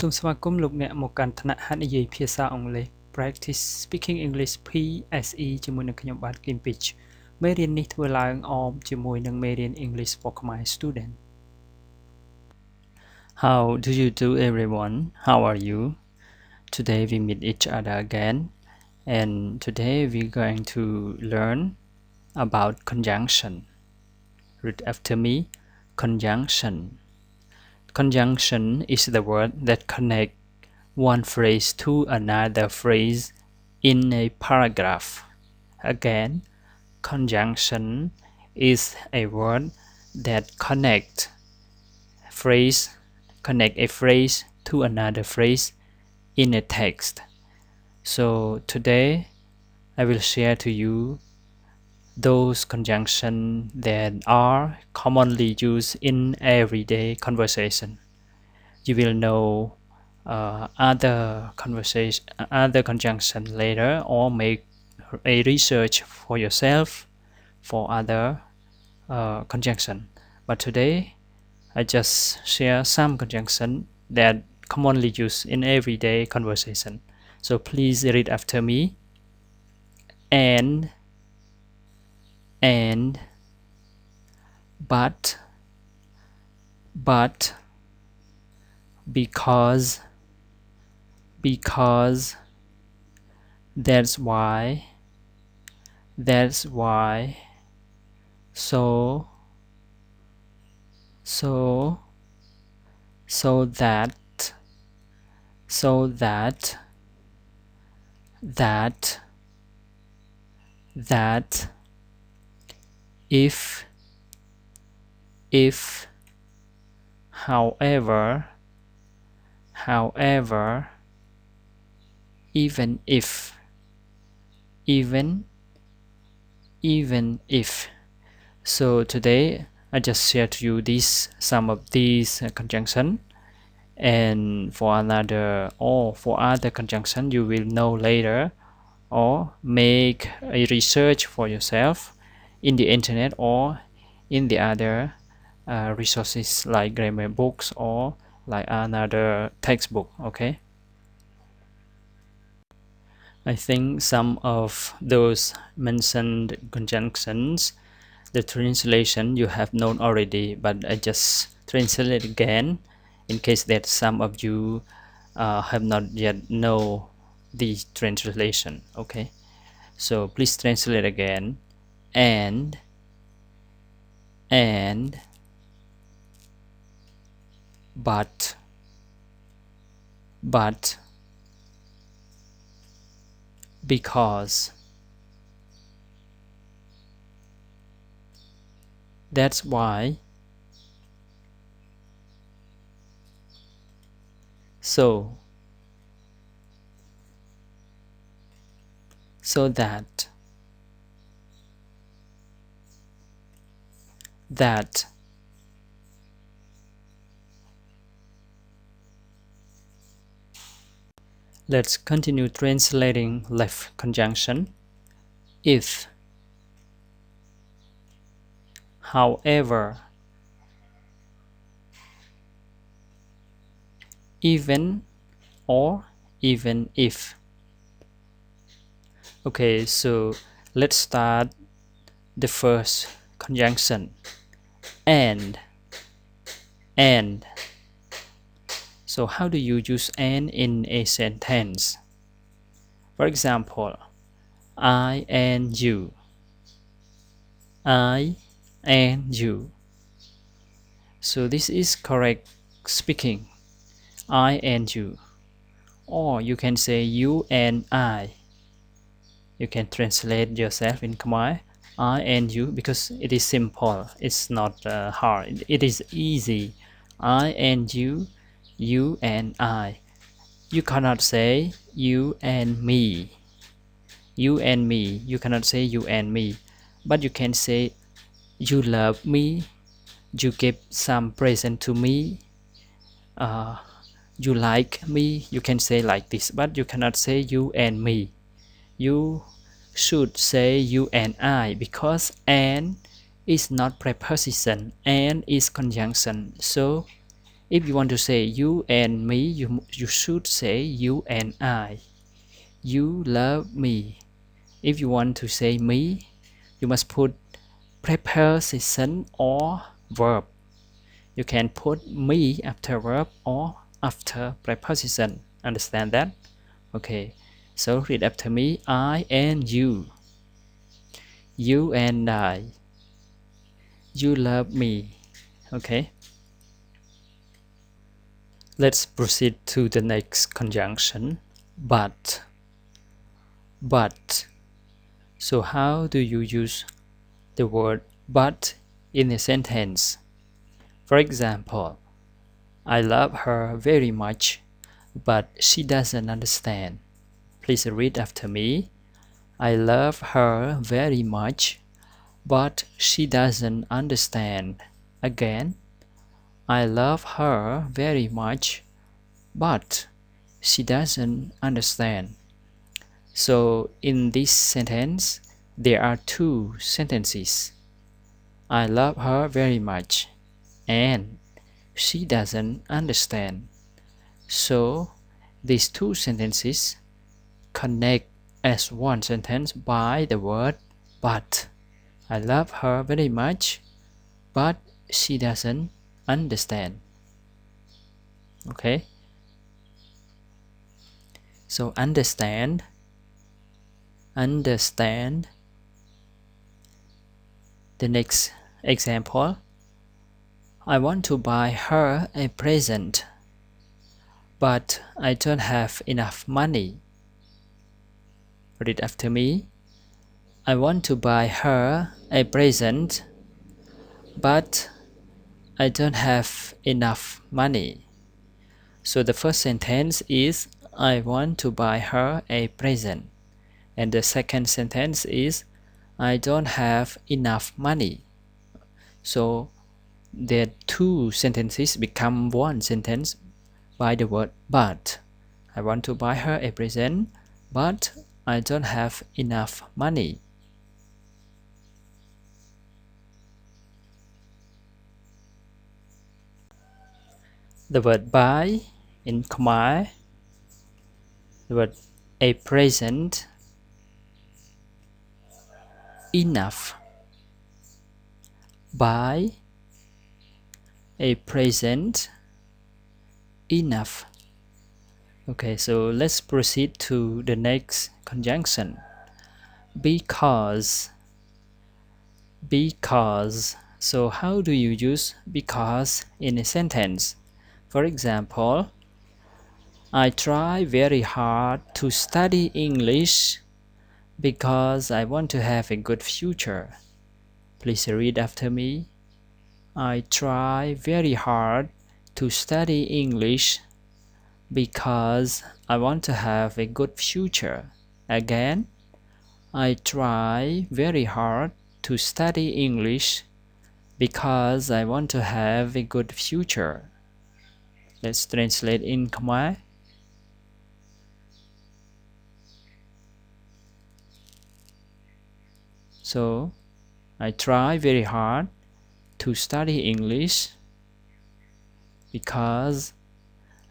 សូមស្វាគមន៍លោកអ្នកមកកាន់ថ្នាក់ហាត់និយាយភាសាអង់គ្លេស Practice Speaking English PSE ជាមួយនឹងខ្ញុំបាទ Kim Pitch មេរៀននេះធ្វើឡើងអមជាមួយនឹងមេរៀន English for Khmer Student How do you do everyone? How are you? Today we meet each other again and today we're going to learn about conjunction. Read after me. Conjunction is the word that connects one phrase to another phrase in a paragraph. Again, conjunction is a word that connects a phrase to another phrase in a text. So today I will share to you those conjunctions that are commonly used in everyday conversation. You will know other conjunction later or make a research for yourself for other conjunction. But today I just share some conjunction that commonly used in everyday conversation. So please read after me. And but because that's why so that if however even if. So today I just share to you some of these conjunction, and for other conjunction you will know later or make a research for yourself in the internet or in the other resources like grammar books or like another textbook. Okay, I think some of those mentioned conjunctions, the translation you have known already, but I just translate again in case that some of you have not yet know the translation. Okay, so please translate again. And but because that's why so that let's continue translating left conjunction. If, however, even, or even if. Okay, so let's start the first conjunction. And. So how do you use and in a sentence? For example, I and you. So this is correct speaking. I and you. Or you can say you and I. You can translate yourself in Khmer. I and you, because it is simple. It's not hard. It is easy. I and you. You and I. You cannot say you and me. You and me. You cannot say you and me. But you can say you love me. You give some present to me. You like me. You can say like this. But you cannot say you and me. You should say you and I, because and is not preposition, and is conjunction. So If you want to say you and me, you should say you and I. You love me. If you want to say me, you must put preposition or verb. You can put me after verb or after preposition. Understand that? Okay. So read after me. I and you. You and I. You love me. Okay. Let's proceed to the next conjunction. But. But. So how do you use the word but in a sentence? For example, I love her very much, but she doesn't understand. Please read after me. I love her very much, but she doesn't understand. Again, I love her very much, but she doesn't understand. So in this sentence, there are two sentences. I love her very much, and she doesn't understand. So these two sentences connect as one sentence by the word but. I love her very much, but she doesn't understand. Okay? So understand. The next example. I want to buy her a present, but I don't have enough money. Read after me. I want to buy her a present, but I don't have enough money. So the first sentence is I want to buy her a present. And the second sentence is I don't have enough money. So the two sentences become one sentence by the word but. I want to buy her a present, but I don't have enough money. The word buy in Khmer, the word a present, enough. Buy a present, enough. Okay, so let's proceed to the next conjunction. Because. Because. So how do you use because in a sentence? For example, I try very hard to study English because I want to have a good future. Please read after me. I try very hard to study English because I want to have a good future. Again, I try very hard to study English because I want to have a good future. Let's translate in Khmer. So, I try very hard to study English because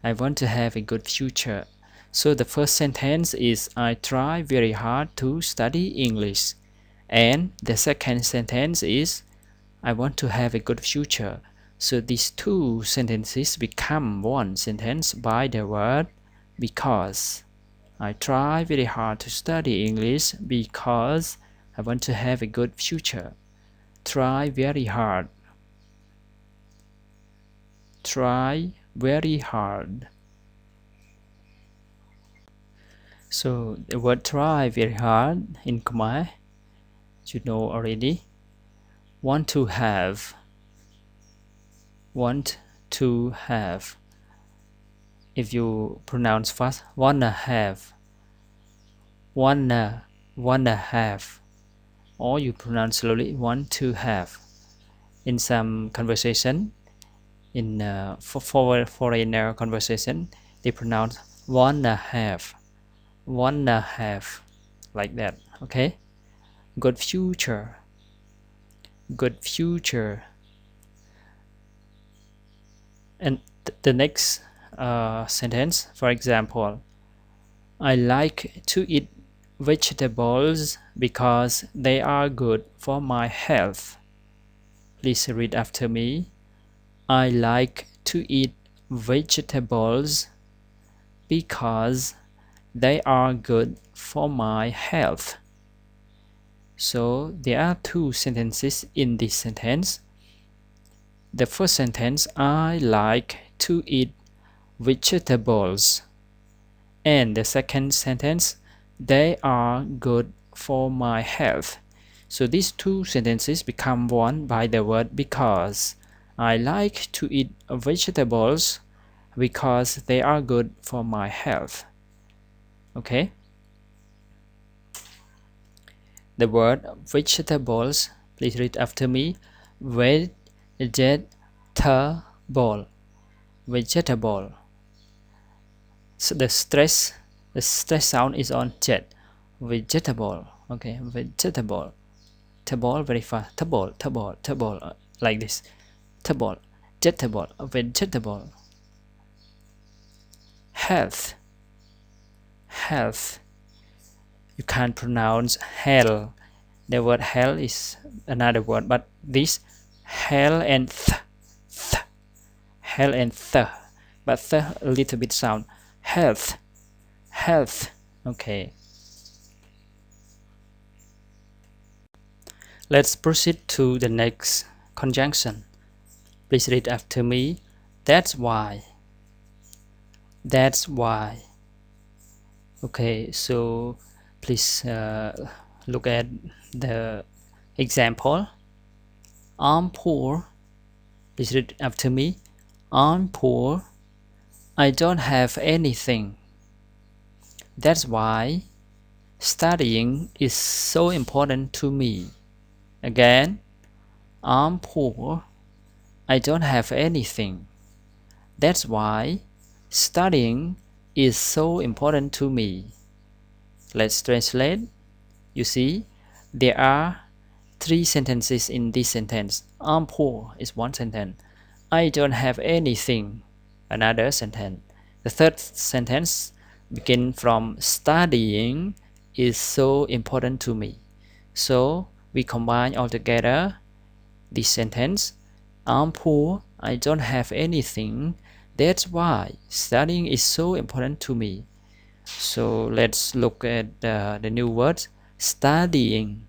I want to have a good future. So the first sentence is I try very hard to study English. And the second sentence is I want to have a good future. So these two sentences become one sentence by the word because. I try very hard to study English because I want to have a good future. Try very hard. Try very hard. So the word try very hard in Khmer, you know already. Want to have. Want to have. If you pronounce fast, wanna have. Wanna have. Or you pronounce slowly, want to have. In some conversation, in foreigner conversation, they pronounce wanna have, like that. Okay. Good future. And The next sentence, for example, I like to eat vegetables because they are good for my health. Please read after me. I like to eat vegetables because they are good for my health. So there are two sentences in this sentence. The first sentence, I like to eat vegetables. And the second sentence, they are good for my health. So these two sentences become one by the word because. I like to eat vegetables because they are good for my health. Okay? The word vegetables, please read after me. Vegetable. Vegetable. So the stress sound is on jet. Vegetable. Okay, vegetable. Table very fast. Table. Like this. Table. Vegetable. Vegetable. Health. Health. You can't pronounce hell. The word hell is another word, but this hell and hell and but a little bit sound. Health. Health. Okay. Let's proceed to the next conjunction. Please read after me. That's why. That's why. Okay, so please look at the example. I'm poor. Please read after me. I'm poor. I don't have anything. That's why studying is so important to me. Again, I'm poor. I don't have anything. That's why studying is so important to me. Let's translate. You see, there are three sentences in this sentence. I'm poor is one sentence. I don't have anything, another sentence. The third sentence begins from studying is so important to me. So we combine all together this sentence. I'm poor, I don't have anything. That's why studying is so important to me. So let's look at the new words. Studying.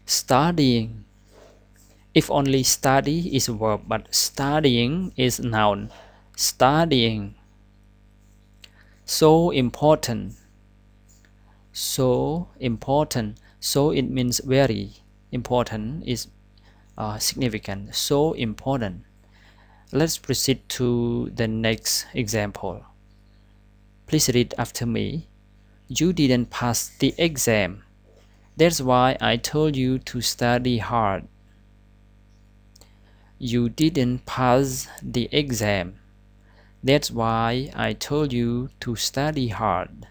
Studying. If only study is a verb, but studying is a noun. Studying. So important. So important. So it means very important, is significant. So important. Let's proceed to the next example. Please read after me. You didn't pass the exam. That's why I told you to study hard. You didn't pass the exam. That's why I told you to study hard.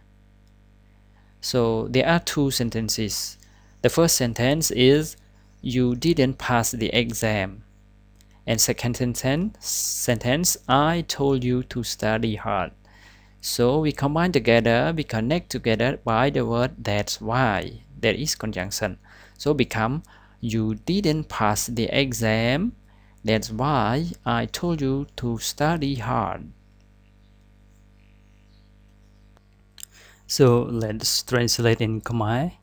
So there are two sentences. The first sentence is you didn't pass the exam. And second sentence, I told you to study hard. So we combine together, we connect together by the word that's why. There is conjunction. So become you didn't pass the exam. That's why I told you to study hard. So let's translate in Khmer.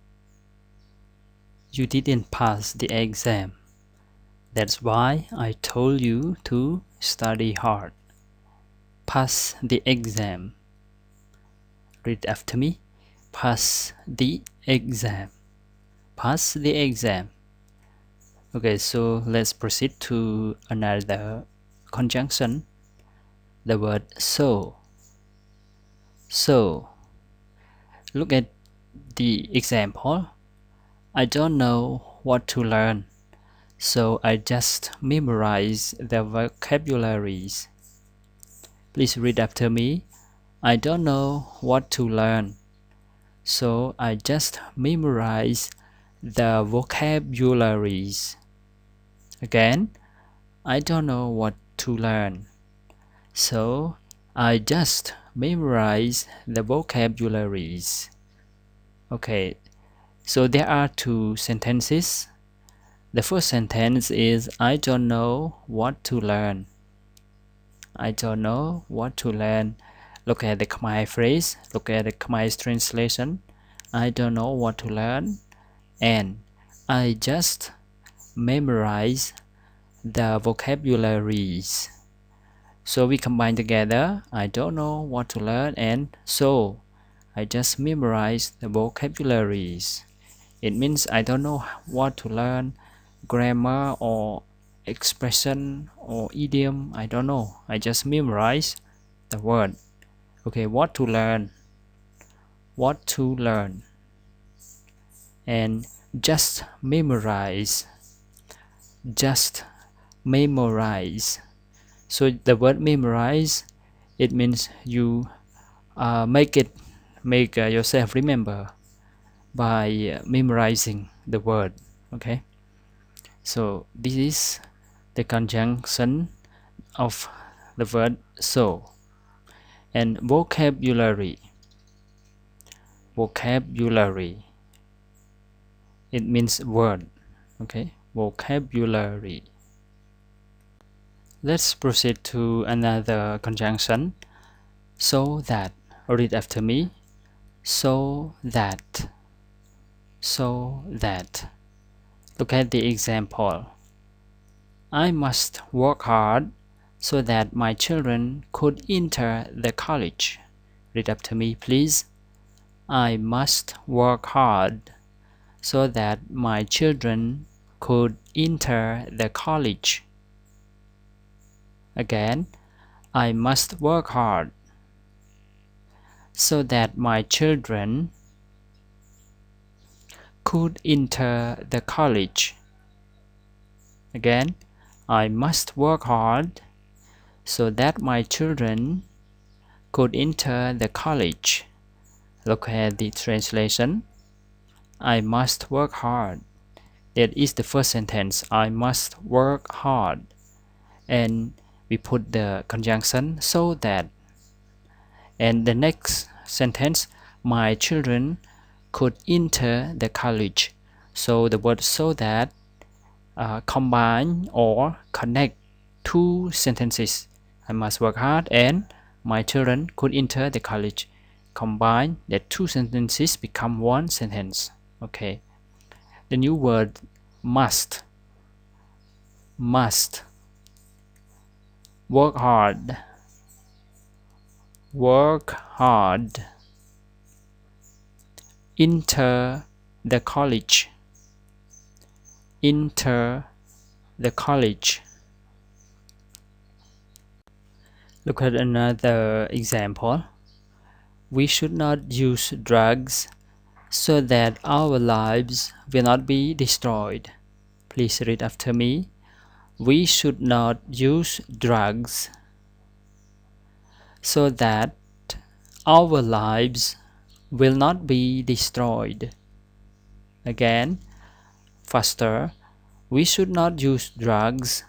You didn't pass the exam. That's why I told you to study hard. Pass the exam. Read after me. Pass the exam. Pass the exam. Okay, so let's proceed to another conjunction. The word so. So. Look at the example. I don't know what to learn, so I just memorize the vocabularies. Please read after me. I don't know what to learn, so I just memorize the vocabularies. Again, I don't know what to learn, So I just memorize the vocabularies. Okay, so there are two sentences. The first sentence is I don't know what to learn. I don't know what to learn. Look at the Khmer phrase, look at the Khmer translation. I don't know what to learn, and I just memorize the vocabularies. So we combine together, I don't know what to learn, and so I just memorize the vocabularies. It means I don't know what to learn, grammar or expression or idiom, I don't know. I just memorize the word. Okay, what to learn, what to learn, and just memorize, just memorize. So the word memorize, it means you make yourself remember by memorizing the word. Okay, so this is the conjunction of the word so. And vocabulary, vocabulary, it means word. Okay, vocabulary. Let's proceed to another conjunction. So that, read after me. So that, so that. Look at the example. I must work hard so that my children could enter the college. Read after me, please. I must work hard so that my children could enter the college. Again, I must work hard so that my children could enter the college. Again, I must work hard so that my children could enter the college. Look at the translation. I must work hard. That is the first sentence. I must work hard. And we put the conjunction so that. And the next sentence, my children could enter the college. So the word so that combine or connect two sentences. I must work hard and my children could enter the college. Combine the two sentences become one sentence. Okay. The new word must. Must. Work hard. Work hard. Enter the college. Enter the college. Look at another example. We should not use drugs so that our lives will not be destroyed. Please read after me. We should not use drugs so that our lives will not be destroyed. Again, faster. We should not use drugs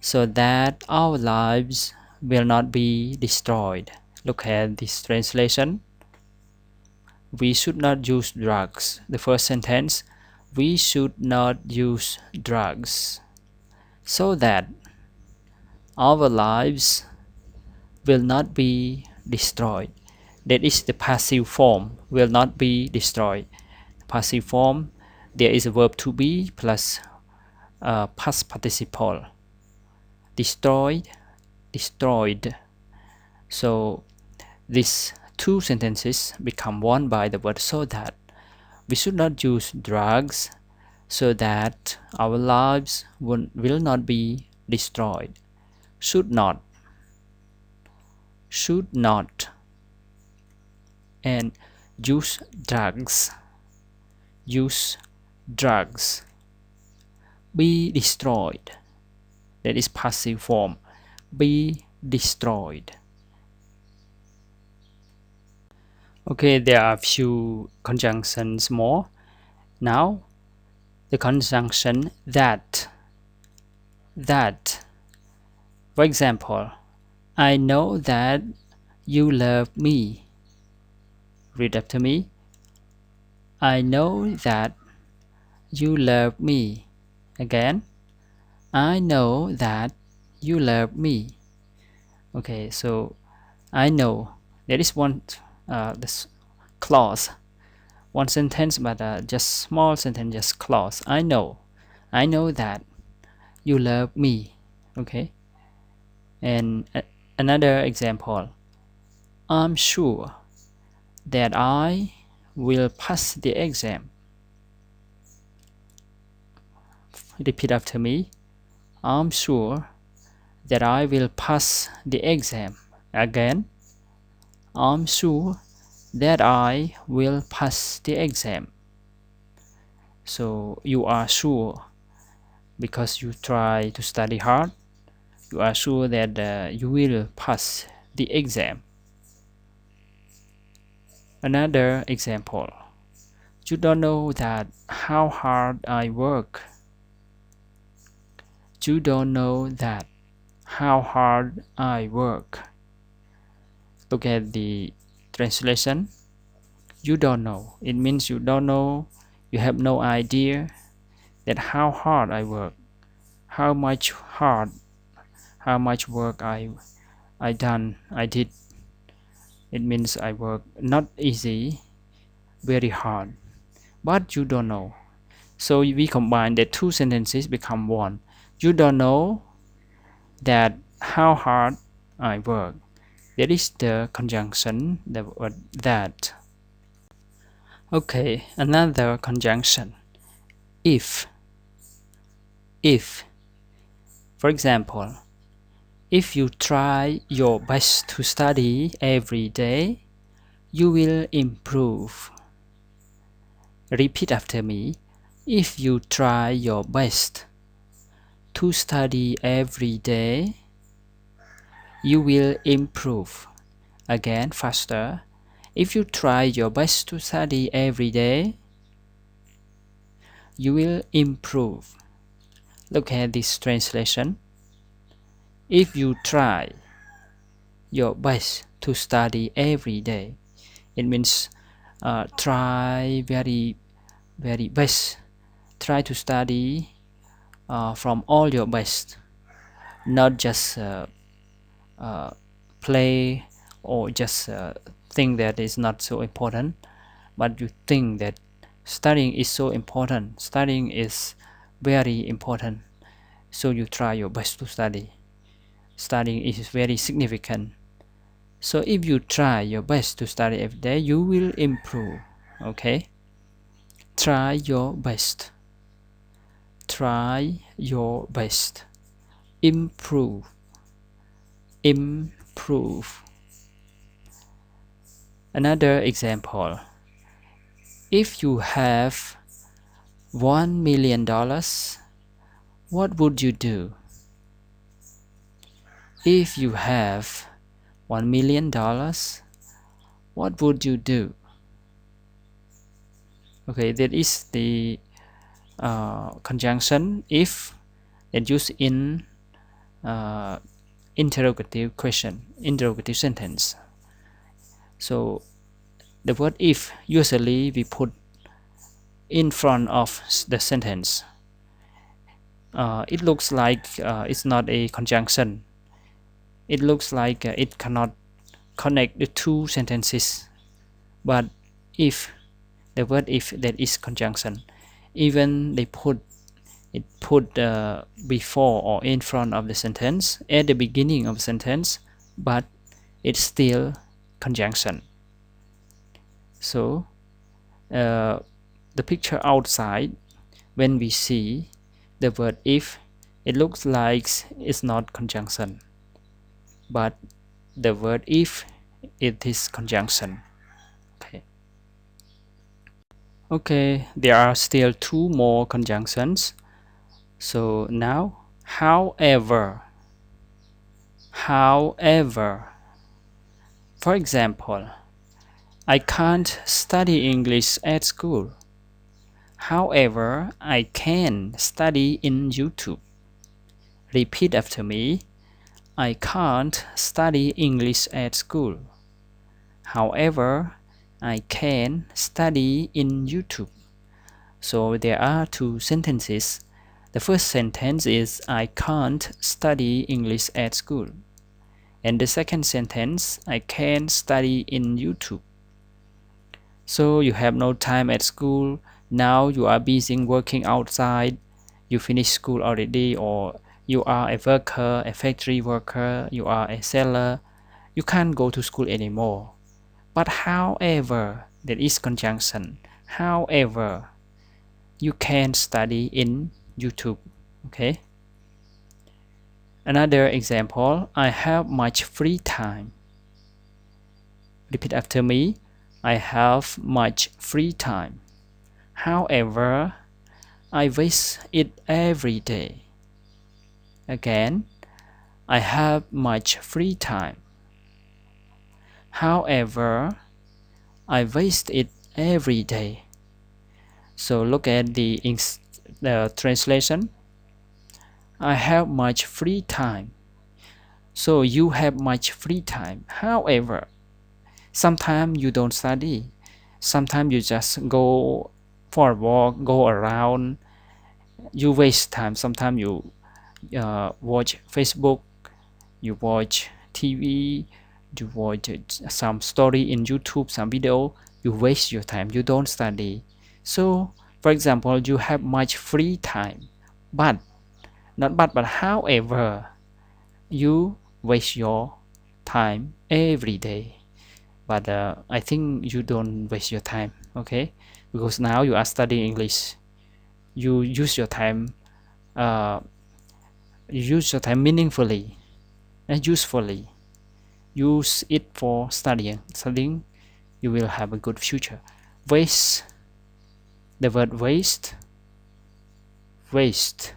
so that our lives will not be destroyed. Look at this translation. We should not use drugs. The first sentence, we should not use drugs so that our lives will not be destroyed. That is the passive form, will not be destroyed. Passive form, there is a verb to be plus past participle. Destroyed, destroyed. So these two sentences become one by the word so that. We should not use drugs so that our lives will not be destroyed. Should not. Should not. And use drugs. Use drugs. Be destroyed. That is passive form. Be destroyed. Okay, there are a few conjunctions more. Now, the conjunction that. That. For example, I know that you love me. Read after me. I know that you love me. Again. I know that you love me. Okay, so I know. There is one this clause, one sentence, but just small sentence, just clause. I know that you love me. Okay, and another example. I'm sure that I will pass the exam. Repeat after me. I'm sure that I will pass the exam. Again. I'm sure that I will pass the exam. So you are sure because you try to study hard. You are sure that you will pass the exam. Another example. You don't know that how hard I work. You don't know that how hard I work. Look at the translation. You don't know. It means you don't know. You have no idea that how hard I work. How much work I did. It means I work not easy, very hard. But you don't know. So we combine the two sentences become one. You don't know that how hard I work. That is the conjunction, the word that. Okay, another conjunction. If. For example, if you try your best to study every day, you will improve. Repeat after me. If you try your best to study every day, you will improve. Again, faster. If you try your best to study every day, you will improve. Look at this translation. If you try your best to study every day, it means try very best. Try to study from all your best, not just play or just think that is not so important, but you think that studying is so important. Studying is very important, so you try your best to study. Studying is very significant. So if you try your best to study every day, you will improve. Okay? Try your best. Try your best. Improve. Another example. If you have $1 million, what would you do? If you have $1 million, what would you do? Okay, that is the conjunction if that used in interrogative question, interrogative sentence. So the word if usually we put in front of the sentence. It looks like it's not a conjunction. It looks like it cannot connect the two sentences. But if the word if that is conjunction, even they put before or in front of the sentence at the beginning of the sentence, but it's still conjunction. So the picture outside, when we see the word if, it looks like it's not conjunction, but the word if, it is conjunction. Okay, there are still two more conjunctions. So now, however. For example, I can't study English at school. However, I can study in YouTube. Repeat after me. I can't study English at school. However, I can study in YouTube. So there are two sentences. The first sentence is I can't study English at school. And the second sentence, I can study in YouTube. So you have no time at school. Now you are busy working outside. You finish school already, or you are a worker, a factory worker, you are a seller. You can't go to school anymore. But however, there is conjunction. However, you can study in YouTube. Okay. Another example, I have much free time. Repeat after me. I have much free time. However, I waste it every day. Again, I have much free time. However, I waste it every day. So look at the translation. I have much free time. So you have much free time. However, sometimes you don't study. Sometimes you just go for a walk, go around. You waste time. Sometimes you watch Facebook, you watch TV, you watch some story in YouTube, some video. You waste your time. You don't study. So, for example, you have much free time, but however, you waste your time every day. But I think you don't waste your time, okay? Because now you are studying English. You use your time. You use your time meaningfully and usefully. Use it for studying. Studying, you will have a good future. Waste. The word waste. Waste.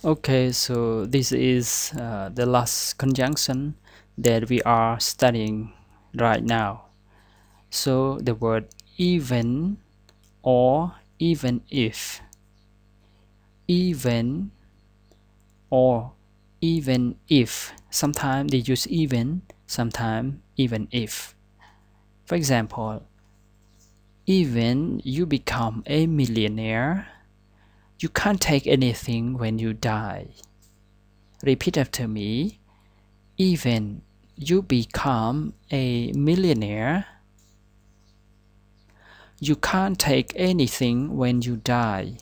Okay, so this is the last conjunction that we are studying right now. So the word even or even if. Even or even if. Sometimes they use even, sometimes even if. For example, even you become a millionaire, you can't take anything when you die. Repeat after me. Even you become a millionaire, you can't take anything when you die.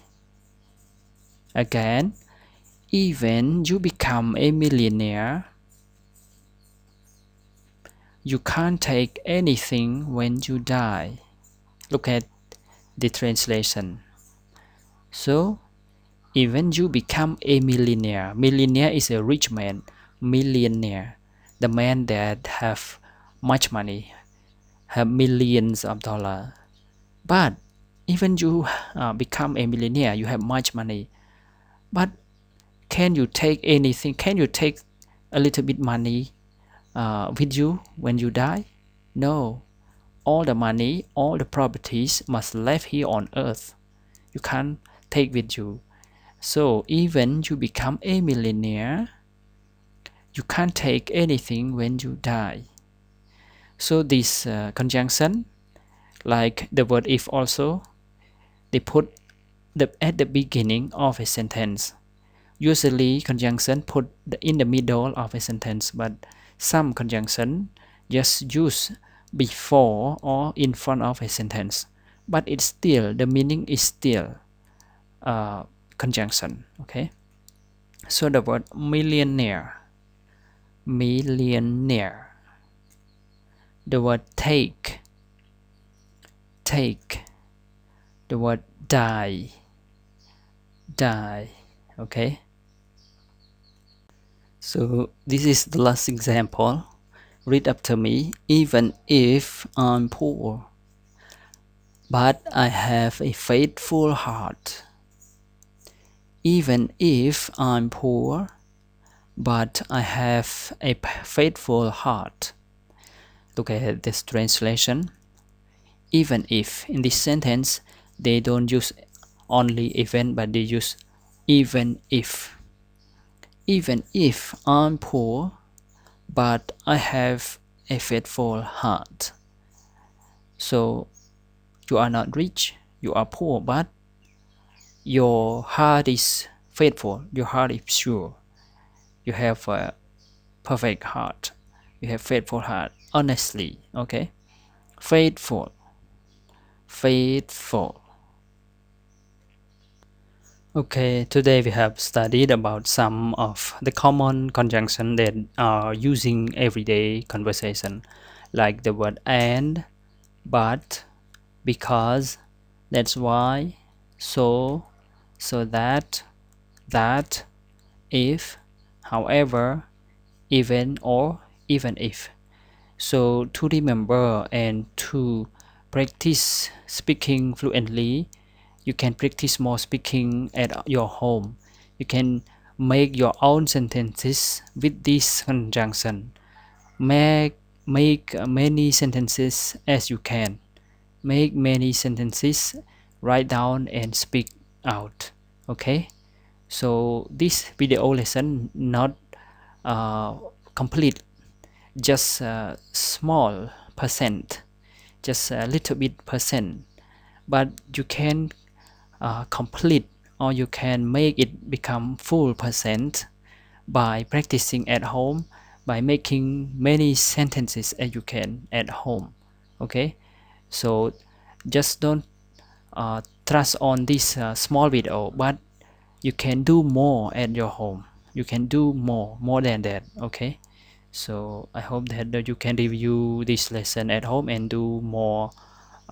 Again, even you become a millionaire, you can't take anything when you die. Look at the translation. So, even you become a millionaire. Millionaire is a rich man. Millionaire, the man that have much money, have millions of dollars. But even you become a millionaire, you have much money. But can you take anything? Can you take a little bit money with you when you die? No. All the money, all the properties must left here on earth. You can't take with you. So even you become a millionaire, you can't take anything when you die. So this conjunction, like the word if also, they put at the beginning of a sentence. Usually conjunction put in the middle of a sentence, but some conjunction just use before or in front of a sentence. But it's still, the meaning is still conjunction, okay? So the word millionaire, millionaire. The word take, take. The word die, die, okay? So this is the last example. Read after me. Even if I'm poor, but I have a faithful heart. Even if I'm poor, but I have a faithful heart. Look at this translation. Even if, in this sentence, they don't use only even, but they use even if. even if I'm poor but I have a faithful heart so you are not rich you are poor but your heart is faithful your heart is pure you have a perfect heart you have faithful heart honestly okay faithful faithful. Okay, today we have studied about some of the common conjunction that are using everyday conversation, like the word and, but, because, that's why, so, so that, if, however, even or even if. So to remember and to practice speaking fluently, you can practice more speaking at your home. You can make your own sentences with this conjunction. Make many sentences as you can. Make many sentences, write down and speak out. Okay? So this video lesson not complete, just a small percent, just a little bit percent, but you can complete or you can make it become full percent by practicing at home by making many sentences as you can at home. Okay, so just don't trust on this small video, but you can do more at your home. You can do more than that. Okay, so I hope that you can review this lesson at home and do more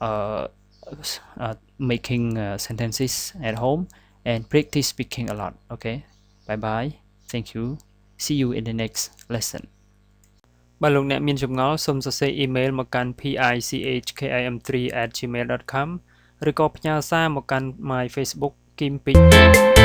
uh, making sentences at home and practice speaking a lot. Okay, bye bye, thank you, see you in the next lesson. បើលោកអ្នកមានចម្ងល់សូមសរសេរអ៊ីមែលមកកាន់ pichkhim3@gmail.com ឬក៏ផ្ញើសារមកកាន់ my Facebook Kim Pich